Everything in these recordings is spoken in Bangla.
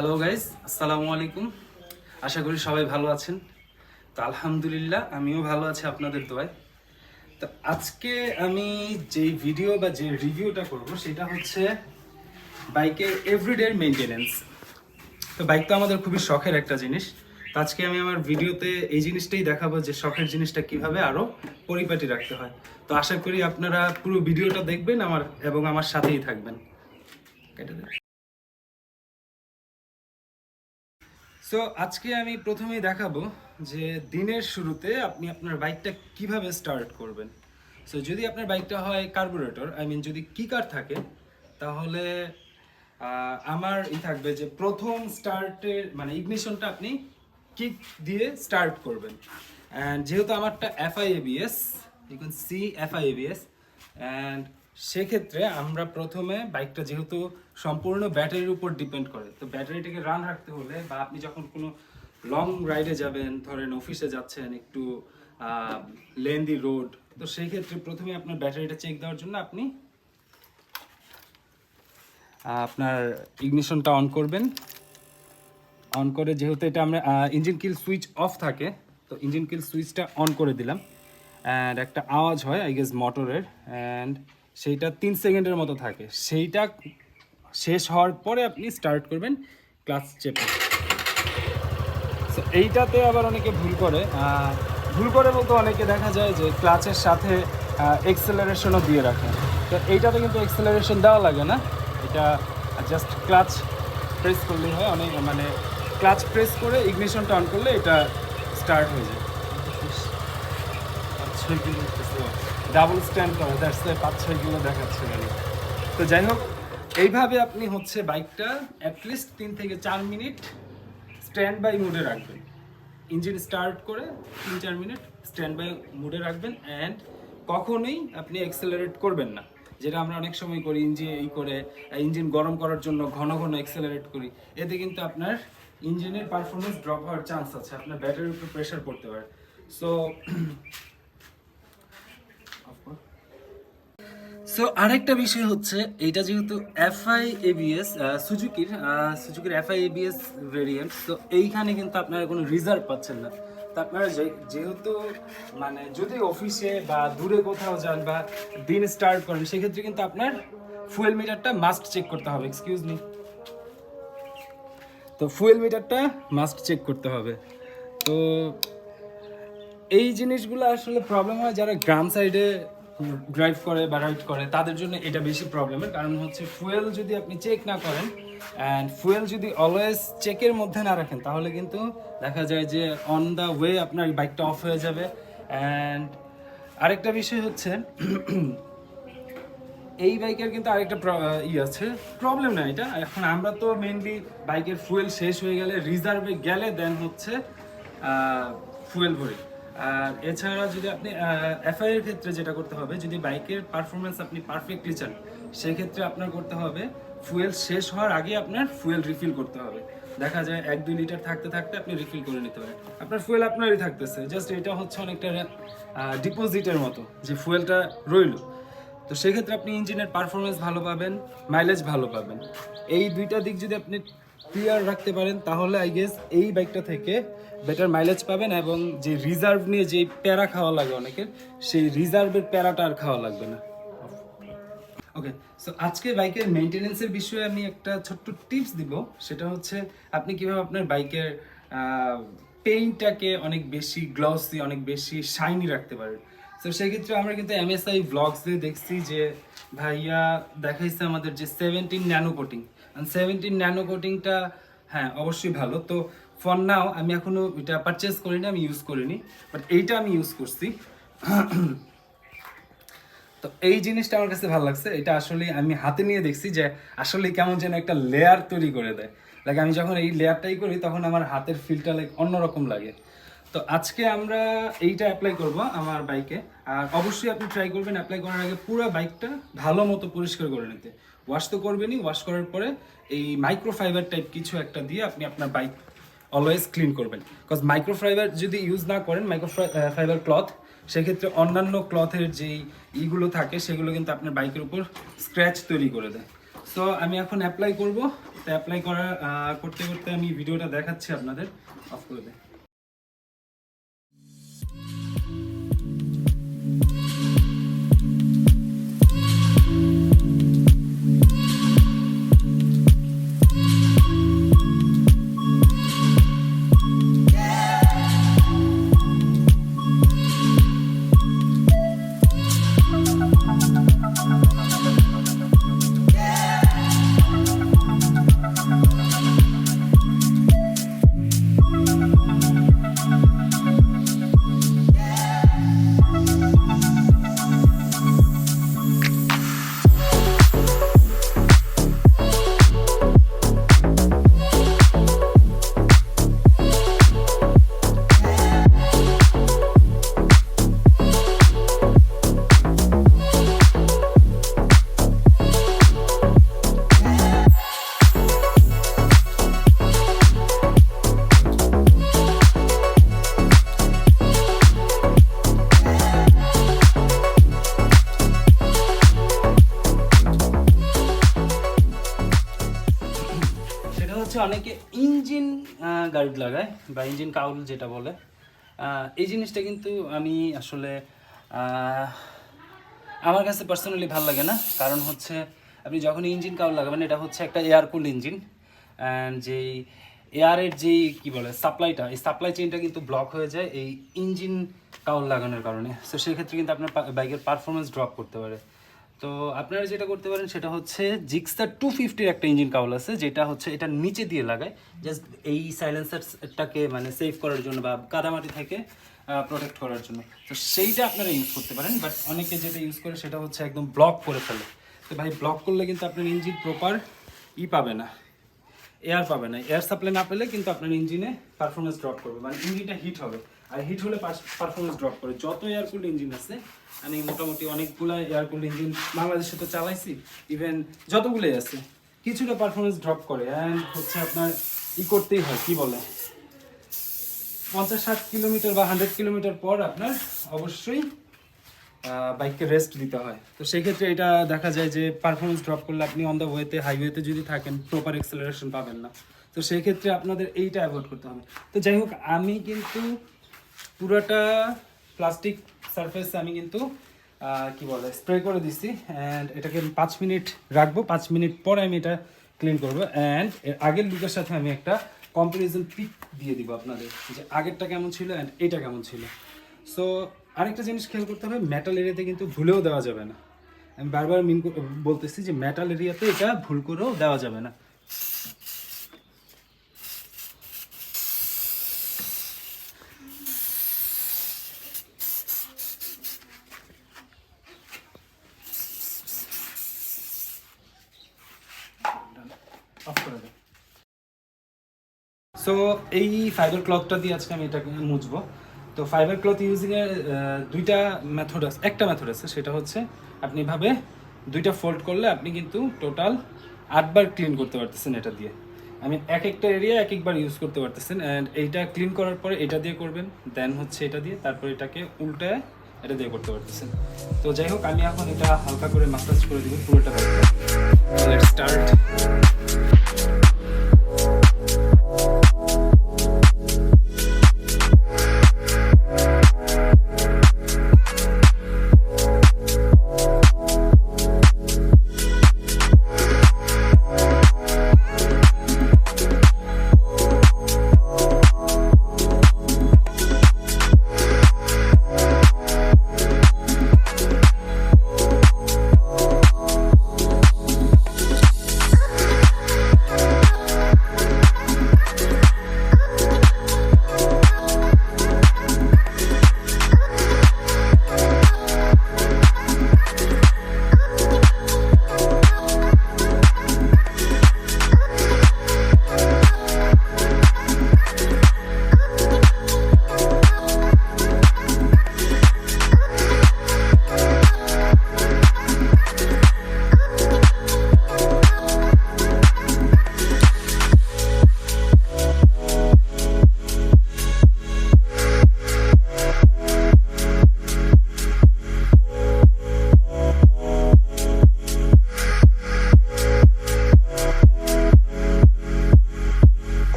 হ্যালো গাইস, আসসালামু আলাইকুম। আশা করি সবাই ভালো আছেন। তো আলহামদুলিল্লাহ আমিও ভালো আছি আপনাদের দোয়ায়। তো আজকে আমি যে ভিডিও বা যে রিভিউটা করব সেটা হচ্ছে বাইকের এভরিডে মেইনটেনেন্স। তো বাইক তো আমাদের খুবই শখের একটা জিনিস। তো আজকে আমি আমার ভিডিওতে এই জিনিসটাই দেখাবো যে শখের জিনিসটা কিভাবে আরো পরিপাটি রাখতে হয়। তো আশা করি আপনারা পুরো ভিডিওটা দেখবেন এবং আমার সাথেই থাকবেন। কেটে দেন। সো আজকে আমি প্রথমেই দেখাবো যে দিনের শুরুতে আপনি আপনার বাইকটা কিভাবে স্টার্ট করবেন। সো যদি আপনার বাইকটা হয় কার্বুরেটর, যদি কিকার থাকে, তাহলে আমার থাকবে যে প্রথম স্টার্টের ইগনিশনটা আপনি কিক দিয়ে স্টার্ট করবেন। অ্যান্ড যেহেতু আমারটা FI ABS, you can see FI ABS, and সেক্ষেত্রে আমরা প্রথমে বাইকটা যেহেতু সম্পূর্ণ ব্যাটারির উপর ডিপেন্ড করে, তো ব্যাটারিটাকে রান রাখতে হলে বা আপনি যখন কোনো লং রাইডে যাবেন, ধরেন অফিসে যাচ্ছেন, একটু লেন্দি রোড, তো সেই ক্ষেত্রে প্রথমে আপনার ব্যাটারিটা চেক দেওয়ার জন্য আপনি আপনার ইগনিশনটা অন করবেন। অন করে যেহেতু এটা আমরা ইঞ্জিন কিল সুইচ অফ থাকে, তো ইঞ্জিন কিল সুইচটা অন করে দিলাম। অ্যান্ড একটা আওয়াজ হয় আই গেস মোটরের, অ্যান্ড সেইটা 3 সেকেন্ডের মতো থাকে। সেইটা শেষ হওয়ার পরে আপনি স্টার্ট করবেন ক্লাচ চেপে। সো এইটাতে আবার অনেকে ভুল করে বলতে অনেকে দেখা যায় যে ক্লাচের সাথে এক্সেলারেশনও দিয়ে রাখে। তো এইটাতে কিন্তু এক্সেলারেশন দেওয়া লাগে না, এটা জাস্ট ক্লাচ প্রেস করলেই হয়। ক্লাচ প্রেস করে ইগনিশনটা অন করলে এটা স্টার্ট হয়ে যায়। 5-6 কিলো ডাবল স্ট্যান্ড করে, দ্যাটস 5-6 কিলো দেখাচ্ছে গাড়ি। তো যাই হোক, এইভাবে আপনি বাইকটা অ্যাটলিস্ট 3 থেকে 4 মিনিট স্ট্যান্ড বাই মুডে রাখবেন। ইঞ্জিন স্টার্ট করে 3-4 মিনিট স্ট্যান্ড বাই মুডে রাখবেন, অ্যান্ড কখনোই আপনি অ্যাক্সেলারেট করবেন না, যেটা আমরা অনেক সময় করি। ইঞ্জিন গরম করার জন্য ঘন ঘন অ্যাক্সেলারেট করি। এতে কিন্তু আপনার ইঞ্জিনের পারফরমেন্স ড্রপ হওয়ার চান্স আছে, আপনার ব্যাটারির উপর প্রেশার পড়তে পারে। সো আরেকটা বিষয় হচ্ছে, এইটা যেহেতু এফআই এবিএস, সুজুকির এফআই এবিএস ভেরিয়েন্ট, তো এইখানে কিন্তু আপনারা কোনো রিজার্ভ পাচ্ছেন না। তো আপনারা যেহেতু যদি অফিসে বা দূরে কোথাও যান বা দিন স্টার্ট করেন, সেক্ষেত্রে কিন্তু আপনার ফুয়েল মিটারটা মাস্ট চেক করতে হবে। Excuse me. তো ফুয়েল মিটারটা মাস্ট চেক করতে হবে। তো এই জিনিসগুলো আসলে প্রবলেম হয় যারা গ্রাম সাইডে ড্রাইভ করে বা রাইড করে, তাদের জন্য এটা বেশি প্রবলেমের। কারণ হচ্ছে ফুয়েল যদি আপনি চেক না করেন, অ্যান্ড ফুয়েল যদি অলওয়েজ চেকের মধ্যে না রাখেন, তাহলে কিন্তু দেখা যায় যে অন দ্য ওয়ে আপনার বাইকটা অফ হয়ে যাবে। অ্যান্ড আরেকটা বিষয় হচ্ছে এই বাইকের কিন্তু আরেকটা আছে, প্রবলেম না এটা। এখন আমরা তো মেইনলি বাইকের ফুয়েল শেষ হয়ে গেলে, রিজার্ভে গেলে দেন ফুয়েল ভরি। আর এছাড়া যদি আপনি এফআই এর ক্ষেত্রে যেটা করতে হবে, যদি বাইকের পারফরমেন্স আপনি পারফেক্টলি চান, সেক্ষেত্রে আপনার করতে হবে ফুয়েল শেষ হওয়ার আগে আপনার ফুয়েল রিফিল করতে হবে। দেখা যায় 1-2 লিটার থাকতে থাকতে আপনি রিফিল করে নিতে পারেন। আপনার ফুয়েল আপনারই থাকতেছে, জাস্ট এটা হচ্ছে অনেকটা ডিপোজিটের মতো, যে ফুয়েলটা রইল। তো সেক্ষেত্রে আপনি ইঞ্জিনের পারফরমেন্স ভালো পাবেন, মাইলেজ ভালো পাবেন। এই দুইটা দিক যদি আপনি ক্লিয়ার রাখতে পারেন, তাহলে আই গেস এই বাইকটা থেকে বেটার মাইলেজ পাবেন, এবং যে রিজার্ভ নিয়ে যে প্যারা খাওয়া লাগে অনেকের, সেই রিজার্ভের প্যারাটা আর খাওয়া লাগবে না। ওকে, সো আজকে বাইকের মেইনটেনেন্সের বিষয়ে আমি একটা ছোট্ট টিপস দিব। সেটা হচ্ছে আপনি কিভাবে আপনার বাইকের পেইন্টটাকে অনেক বেশি গ্লসি, অনেক বেশি শাইনি রাখতে পারেন। তো সেক্ষেত্রে আমরা কিন্তু এমএসআই ব্লগসে দেখছি যে ভাইয়া দেখাইছে আমাদের যে 17 ন্যানো কোটিং। 17 ন্যানো কোটিংটা হ্যাঁ অবশ্যই ভালো। তো ফর নাও আমি এখনো এটা পারচেস করিনি, আমি ইউজ করিনি, বাট এইটা আমি ইউজ করছি। তো এই জিনিসটা আমার কাছে ভালো লাগছে। এটা আসলে আমি হাতে নিয়ে দেখছি যে আসলে কেমন যেন একটা লেয়ার তৈরি করে দেয়। আমি যখন এই লেয়ারটাই করি, তখন আমার হাতের ফিলটা অন্যরকম লাগে। তো আজকে আমরা এইটা অ্যাপ্লাই করব আমার বাইকে। আর অবশ্যই আপনি ট্রাই করবেন অ্যাপ্লাই করার আগে পুরো বাইকটা ভালো মতো পরিষ্কার করে নিতে। ওয়াশ তো করবেনই, ওয়াশ করার পরে এই মাইক্রোফাইবার টাইপ কিছু একটা দিয়ে আপনি আপনার বাইক অলওয়েজ ক্লিন করবেন। বিকজ মাইক্রোফাইবার যদি ইউজ না করেন, মাইক্রোফাইবার ক্লথ, সেক্ষেত্রে অন্যান্য ক্লথের যেই ইগুলো থাকে, সেগুলো কিন্তু আপনার বাইকের উপর স্ক্র্যাচ তৈরি করে দেয়। সো সো আমি এখন অ্যাপ্লাই করব। তো অ্যাপ্লাই করতে করতে আমি ভিডিওটা দেখাচ্ছি আপনাদের। অফ করে দেই। অনেকে ইঞ্জিন গার্ড লাগায় বা ইঞ্জিন কাউল যেটা বলে, এই জিনিসটা কিন্তু আমি আসলে আমার কাছে পার্সোনালি ভালো লাগে না। কারণ হচ্ছে আপনি যখন ইঞ্জিন কাউল লাগাবেন, এটা হচ্ছে একটা এয়ার কুল ইঞ্জিন, অ্যান্ড যেই এয়ারের যেই কী বলে সাপ্লাইটা, এই সাপ্লাই চেইনটা কিন্তু ব্লক হয়ে যায় এই ইঞ্জিন কাউল লাগানোর কারণে। তো সেক্ষেত্রে কিন্তু আপনার বাইকের পারফরমেন্স ড্রপ করতে পারে। তো আপনারা যেটা করতে পারেন সেটা হচ্ছে জিক্সার 250-র একটা ইঞ্জিন কাউল আছে, যেটা হচ্ছে এটা নিচে দিয়ে লাগায় জাস্ট এই সাইলেন্সারটাকে মানে সেভ করার জন্য বা কাদামাটি থেকে প্রোটেক্ট করার জন্য। তো সেইটা আপনারা ইউজ করতে পারেন। বাট অনেকে যেটা ইউজ করে সেটা হচ্ছে একদম ব্লক করে ফেলে। তো ভাই ব্লক করলে কিন্তু আপনার ইঞ্জিন প্রপার পাবে না, এয়ার পাবে না। এয়ার সাপ্লাই না পেলে কিন্তু আপনার ইঞ্জিনে পারফরমেন্স ড্রপ করবে, মানে ইঞ্জিনটা হিট হবে। আর হিট হলে পারফরমেন্স ড্রপ করে। যত এয়ার কুল্ড ইঞ্জিন আছে, আমি মোটামুটি অনেকগুলো এয়ার কুল্ড ইঞ্জিন বাংলাদেশে তো চালাইছি, ইভেন যতগুলোই আছে কিছুটা পারফরমেন্স ড্রপ করে। অ্যান্ড হচ্ছে আপনার করতেই হয়, কি বলে 50-60 কিলোমিটার বা 100 কিলোমিটার পর আপনার অবশ্যই বাইককে রেস্ট দিতে হয়। তো সেই ক্ষেত্রে এটা দেখা যায় যে পারফরমেন্স ড্রপ করলে আপনি অন দ্য ওয়েতে হাইওয়েতে যদি থাকেন প্রপার এক্সেলারেশন পাবেন না। তো সেই ক্ষেত্রে আপনাদের এইটা অ্যাভয়েড করতে হবে। তো যাই হোক, আমি কিন্তু পুরোটা প্লাস্টিক সারফেস আমি কিন্তু কি বলে স্প্রে করে দিছি। অ্যান্ড এটাকে 5 মিনিট রাখবো। 5 মিনিট পরে আমি এটা ক্লিন করবো। অ্যান্ড এর আগের লুকের সাথে আমি একটা কম্পারিজন পিক দিয়ে দিব আপনাদের, যে আগেরটা কেমন ছিল অ্যান্ড এইটা কেমন ছিল। সো আরেকটা জিনিস খেয়াল করতে হবে, মেটাল এরিয়াতে কিন্তু ভুলেও দেওয়া যাবে না। আমি বারবার বলতেছি যে মেটাল এরিয়াতে এটা ভুল করেও দেওয়া যাবে না। সো এই ফাইবার ক্লথটা দিয়ে আজকে আমি এটাকে মুছবো। তো ফাইবার ক্লথ ইউজিংয়ের দুইটা মেথড আছে, একটা মেথড আছে, সেটা হচ্ছে আপনি এভাবে দুইটা ফোল্ড করলে আপনি কিন্তু টোটাল 8 বার ক্লিন করতে পারতেছেন এটা দিয়ে। আমি এক একটা এরিয়া এক একবার ইউজ করতে পারতেছেন। অ্যান্ড এইটা ক্লিন করার পরে এটা দিয়ে করবেন, দেন হচ্ছে এটা দিয়ে, তারপর এটাকে উল্টায় এটা দিয়ে করতে পারতেছেন। তো যাই হোক, আমি এখন এটা হালকা করে মাসাজ করে দিব পুরোটা। Let's start.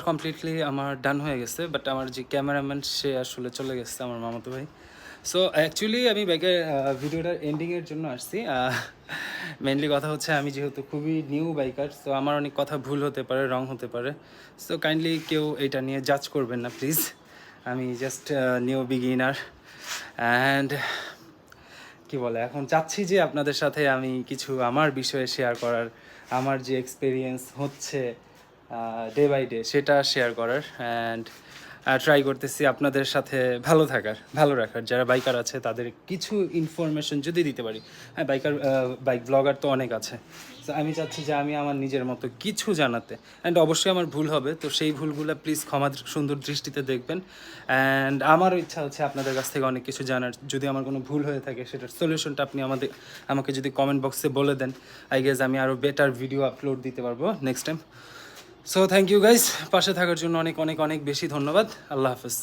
কমপ্লিটলি আমার ডান হয়ে গেছে, বাট আমার যে ক্যামেরাম্যান সে আসলে চলে গেছে, আমার মামাতো ভাই। সো অ্যাকচুয়ালি আমি বাইকের ভিডিওটার এন্ডিংয়ের জন্য আসছি। মেনলি কথা হচ্ছে আমি যেহেতু খুবই নিউ বাইকার, সো আমার অনেক কথা ভুল হতে পারে, রং হতে পারে। সো কাইন্ডলি কেউ এটা নিয়ে জাজ করবেন না প্লিজ। আমি জাস্ট নিউ বিগিনার অ্যান্ড কি বলে, এখন চাচ্ছি যে আপনাদের সাথে আমি কিছু আমার বিষয়ে শেয়ার করার, আমার যে এক্সপিরিয়েন্স হচ্ছে ডে বাই ডে সেটা শেয়ার করার, অ্যান্ড ট্রাই করতেছি আপনাদের সাথে ভালো থাকার, ভালো রাখার। যারা বাইকার আছে তাদের কিছু ইনফরমেশন যদি দিতে পারি। হ্যাঁ, বাইক ব্লগার তো অনেক আছে, তো আমি চাচ্ছি যে আমি আমার নিজের মতো কিছু জানাতে। অ্যান্ড অবশ্যই আমার ভুল হবে, তো সেই ভুলগুলো প্লিজ ক্ষমা সুন্দর দৃষ্টিতে দেখবেন। অ্যান্ড আমারও ইচ্ছা হচ্ছে আপনাদের কাছ থেকে অনেক কিছু জানার। যদি আমার কোনো ভুল হয়ে থাকে সেটার সলিউশনটা আপনি আমাকে যদি কমেন্ট বক্সে বলে দেন, আই গেস আমি আরও বেটার ভিডিও আপলোড দিতে পারবো next time. So thank you guys, পাশে থাকার জন্য অনেক অনেক অনেক বেশি ধন্যবাদ। আল্লাহ হাফেজ।